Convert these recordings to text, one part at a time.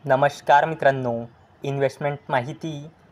नमस्कार मित्रांनो, इन्व्हेस्टमेंट माहिती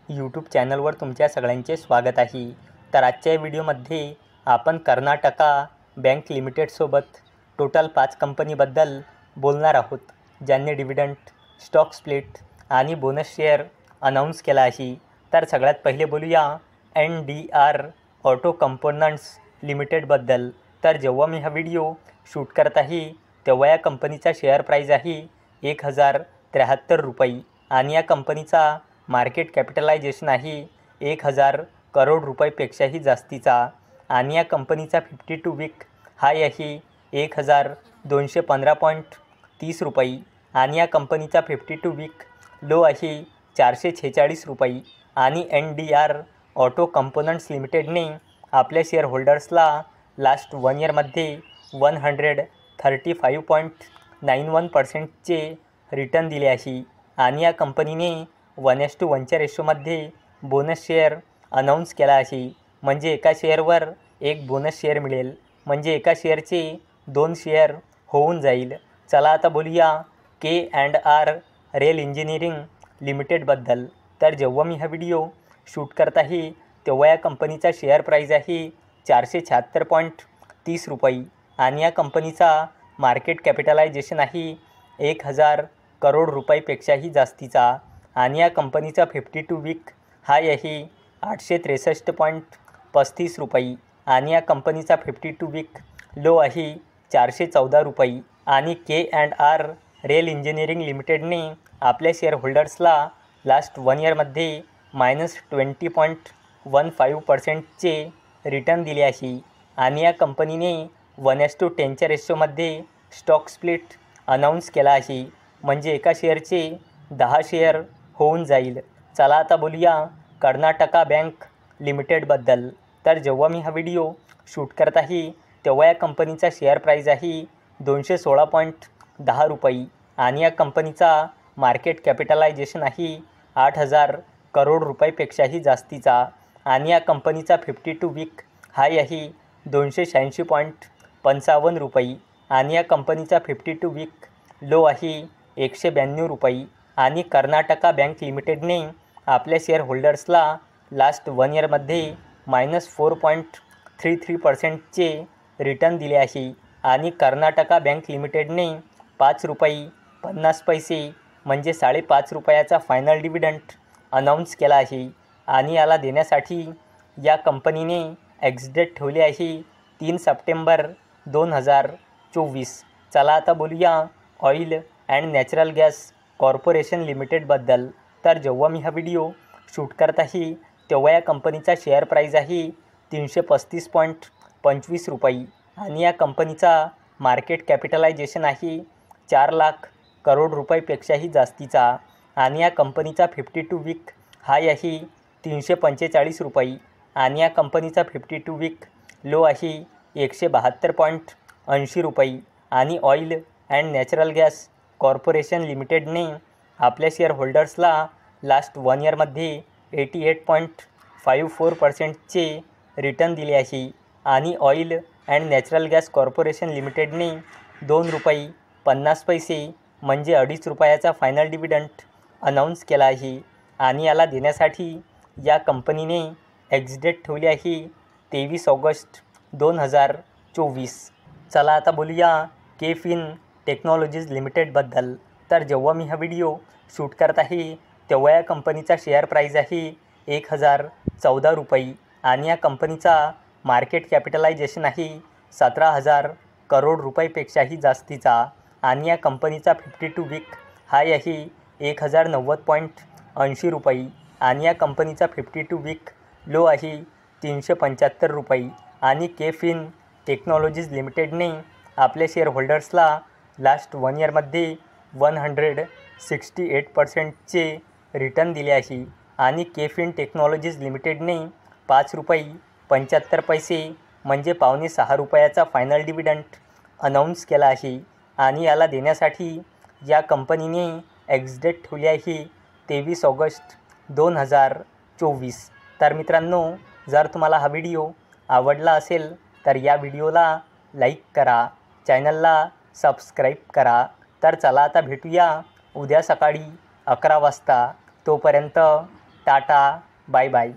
यूट्यूब चॅनलवर तुमच्या सगळ्यांचे स्वागत आहे। तर आजच्या व्हिडिओमध्ये आपण कर्नाटका बँक लिमिटेडसोबत टोटल 5 कंपनीबद्दल बोलणार आहोत, ज्यांनी डिव्हिडंड, स्टॉक स्प्लिट आणि बोनस शेअर अनाउन्स केला आहे। तर सगळ्यात पहिले बोलूया NDR ऑटो कंपोनंट्स लिमिटेडबद्दल। तर जेव्हा मी हा व्हिडिओ शूट करत आहे तेव्हा या कंपनीचा शेअर प्राईस आहे 1073 रुपये आणि या कंपनीचा मार्केट कॅपिटलायझेशन आहे 1000 करोड रुपयापेक्षाही जास्तीचा आणि या कंपनीचा 52 वीक हाय आहे 1215.30 रुपये आणि या कंपनीचा 52 वीक लो आहे 446 रुपये आणि NDR ऑटो कंपोनंट्स लिमिटेडने आपल्या शेअर होल्डर्सला लास्ट 1 इयरमध्ये 135.91%चे रिटर्न दिले आहे आणि या कंपनीने 1:1च्या रेशोमध्ये बोनस शेअर अनाउन्स केला आहे। म्हणजे एका शेअरवर एक बोनस शेअर मिळेल, म्हणजे एका शेअरचे 2 शेअर होऊन जाईल। चला आता बोलूया K&R रेल इंजिनिअरिंग लिमिटेडबद्दल। तर जेव्हा मी हा व्हिडिओ शूट करत आहे तेव्हा या कंपनीचा शेअर प्राईस आहे 476.30 रुपये आणि या कंपनीचा मार्केट कॅपिटलायझेशन आहे 1000 करोड रुपयापेक्षाही जास्तीचा आणि या कंपनीचा 52 वीक हाय आहे 863.35 रुपये आणि या कंपनीचा 52 वीक लो आहे 414 रुपये आणि K&R रेल इंजिनिअरिंग लिमिटेडने आपल्या शेअर होल्डर्सला लास्ट 1 इयरमध्ये -20.15%चे रिटर्न दिले आहे आणि या कंपनीने 1:10च्या रेशोमध्ये स्टॉक स्प्लिट अनाउन्स केला आहे, म्हणजे एका शेअरचे 10 शेअर होऊन जाईल। चला आता बोलूया कर्नाटका बँक लिमिटेडबद्दल। तर जेव्हा मी हा व्हिडिओ शूट करत आहे तेव्हा या कंपनीचा शेअर प्राईस आहे 216.10 रुपये आणि या कंपनीचा मार्केट कॅपिटलायझेशन आहे 8000 करोड रुपयापेक्षाही जास्तीचा आणि या कंपनीचा 52 वीक हाय आहे 286.55 रुपये आणि या कंपनीचा 52 वीक लो आहे 192 रुपये आणि कर्नाटका बँक लिमिटेडने आपल्या शेअर होल्डर्सला लास्ट 1 इयरमध्ये -4.33%चे रिटर्न दिले आहे आणि कर्नाटका बँक लिमिटेडने 5 रुपये 50 पैसे म्हणजे 5.5 रुपयाचा फायनल डिव्हिडंड अनाउन्स केला आहे आणि याला देण्यासाठी या कंपनीने एक्स-डेट ठेवली आहे 3 सप्टेंबर 2024। चला आता बोलूया oil and natural gas corporation लिमिटेडबद्दल। तर जेव्हा मी हा व्हिडिओ शूट करत आहे तेव्हा या कंपनीचा शेअर प्राईस आहे 335.25 रुपये आणि या कंपनीचा मार्केट कॅपिटलायझेशन आहे 4 लाख करोड रुपयापेक्षाही जास्तीचा आणि या कंपनीचा 52 वीक हाय आहे 345 रुपये आणि या कंपनीचा 52 वीक लो आहे 172.80 रुपये आणि oil and natural gas corporation लिमिटेडने आपल्या शेअर होल्डर्सला लास्ट 1 इयरमध्ये 88.54%चे रिटर्न दिले आहे आणि oil and natural gas corporation लिमिटेडने 2 रुपये 50 पैसे म्हणजे 2.5 रुपयाचा फायनल डिव्हिडंड अनाउन्स केला आहे आणि याला देण्यासाठी या कंपनीने एक्स-डेट ठेवली आहे 23 ऑगस्ट 2024। चला आता बोलूया केफिन टेक्नॉलॉजीज लिमिटेडबद्दल। तर जेव्हा मी हा व्हिडिओ शूट करत आहे तेव्हा या कंपनीचा शेअर प्राईस आहे 1014 रुपये आणि या कंपनीचा मार्केट कॅपिटलायझेशन आहे 17,000 करोड रुपयापेक्षाही जास्तीचा आणि या कंपनीचा 52 वीक हाय आहे 1090.80 रुपये आणि या कंपनीचा 52 वीक लो आहे 375 रुपये आणि केफिन टेक्नॉलॉजीज लिमिटेडने आपल्या शेअर होल्डर्सला लास्ट 1 इयरमध्ये 168%चे रिटर्न दिले आहे आणि केफिन टेक्नॉलॉजीज लिमिटेडने 5 रुपये 75 पैसे म्हणजे 5.25 रुपयाचा फायनल डिव्हिडंड अनाउन्स केला आहे आणि याला देण्यासाठी या कंपनीने एक्स-डेट ठेवली आहे 23 ऑगस्ट 2024। तर मित्रांनो, जर तुम्हाला हा व्हिडिओ आवडला असेल तर या व्हिडिओला लाईक करा, चॅनलला सबस्क्राईब करा। तर चला आता भेटूया उद्या सकाळी 11 वाजता. तोपर्यंत टाटा, बाय बाय.